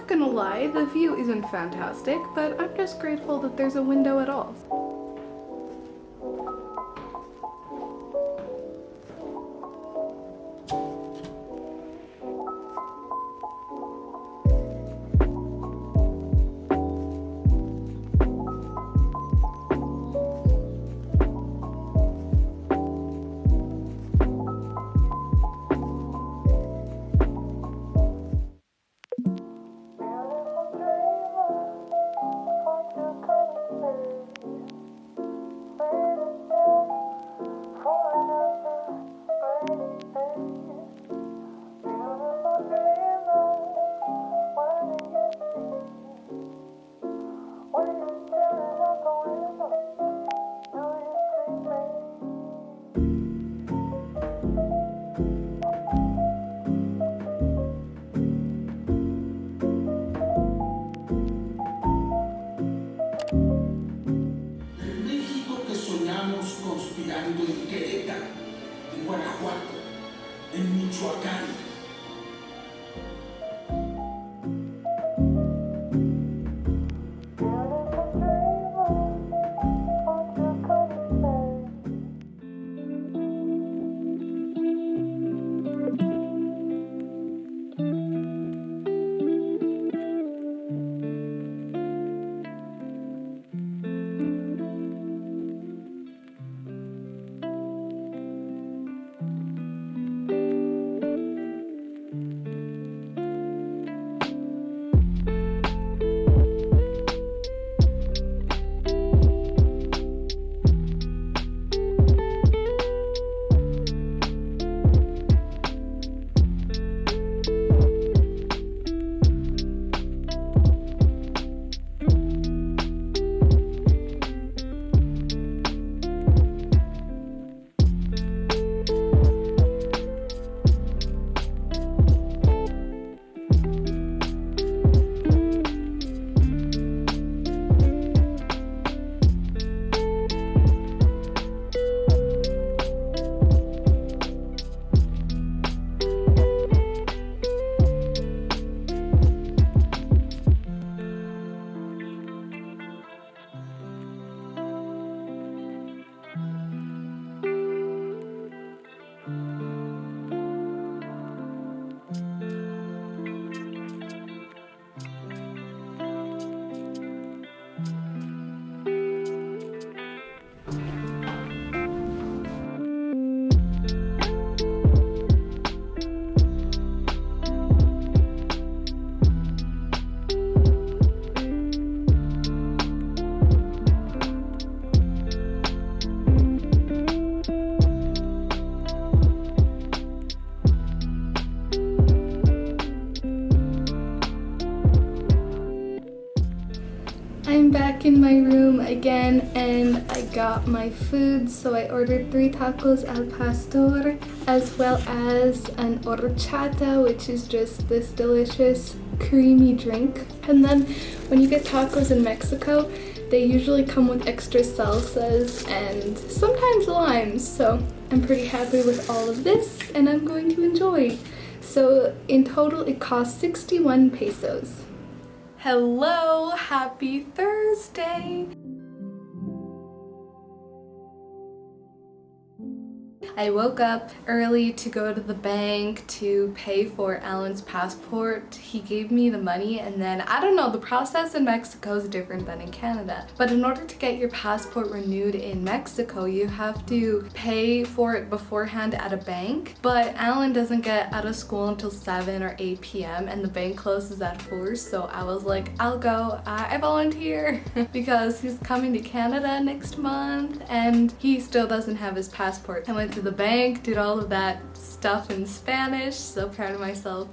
not gonna lie, the view isn't fantastic, but I'm just grateful that there's a window at all. Conspirando en Querétaro, en Guanajuato, en Michoacán. I'm back in my room again and I got my food. So I ordered 3 tacos al pastor as well as an horchata, which is just this delicious creamy drink. And then when you get tacos in Mexico, they usually come with extra salsas and sometimes limes. So I'm pretty happy with all of this and I'm going to enjoy. So in total it cost 61 pesos. Hello, happy Thursday! I woke up early to go to the bank to pay for Alan's passport. He gave me the money and then, I don't know, the process in Mexico is different than in Canada. But in order to get your passport renewed in Mexico, you have to pay for it beforehand at a bank. But Alan doesn't get out of school until 7 or 8 p.m. and the bank closes at 4. So I was like, I'll go, I volunteer because he's coming to Canada next month and he still doesn't have his passport. I went to the bank, did all of that stuff in Spanish, so proud of myself.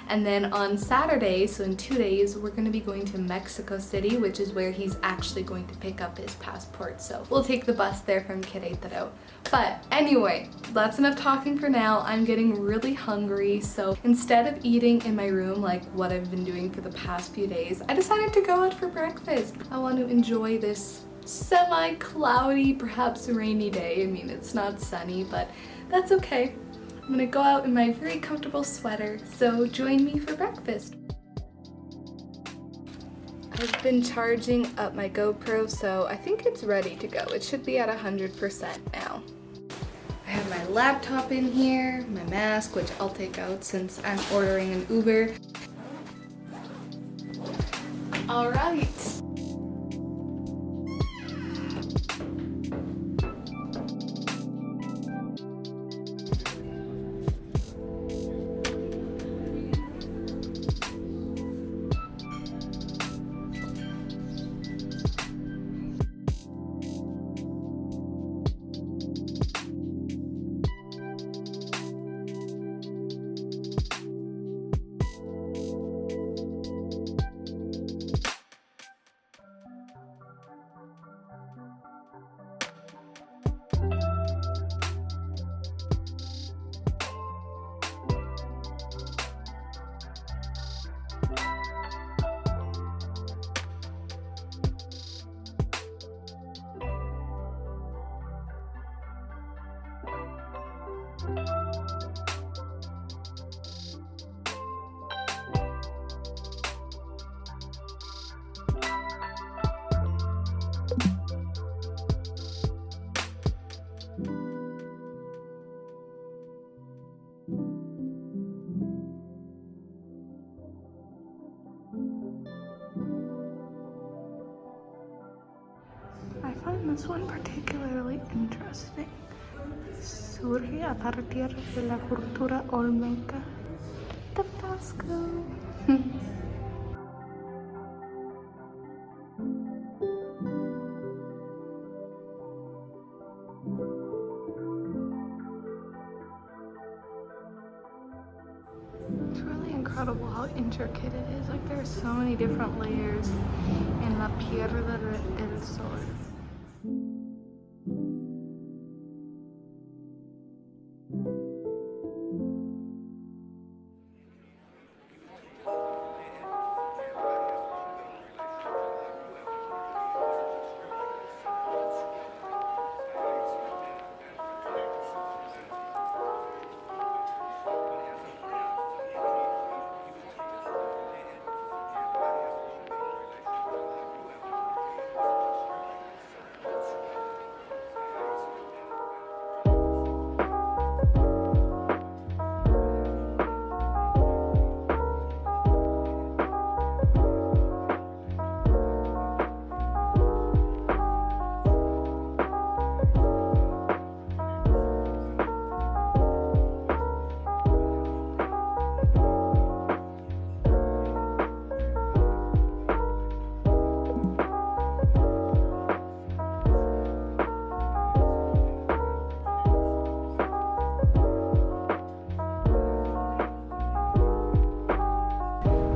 And then on Saturday, so in 2 days, we're going to be going to Mexico City, which is where he's actually going to pick up his passport. So we'll take the bus there from Querétaro. But anyway, that's enough talking for now. I'm getting really hungry, so instead of eating in my room like what I've been doing for the past few days, I decided to go out for breakfast. I want to enjoy this semi-cloudy, perhaps rainy day. I mean, it's not sunny, but that's okay. I'm gonna go out in my very comfortable sweater, so join me for breakfast. I've been charging up my GoPro, so I think it's ready to go. It should be at 100% now. I have my laptop in here, my mask, which I'll take out since I'm ordering an Uber. All right. I find this one particularly interesting. Surge a partir de la cultura olmeca. Tabasco. It's really incredible how intricate it is. Like, there's so many different layers in La Piedra del Sol.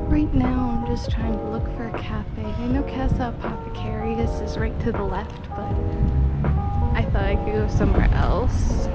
Right now, I'm just trying to look for a cafe. I know Casa Apothecarius is right to the left, but I thought I could go somewhere else.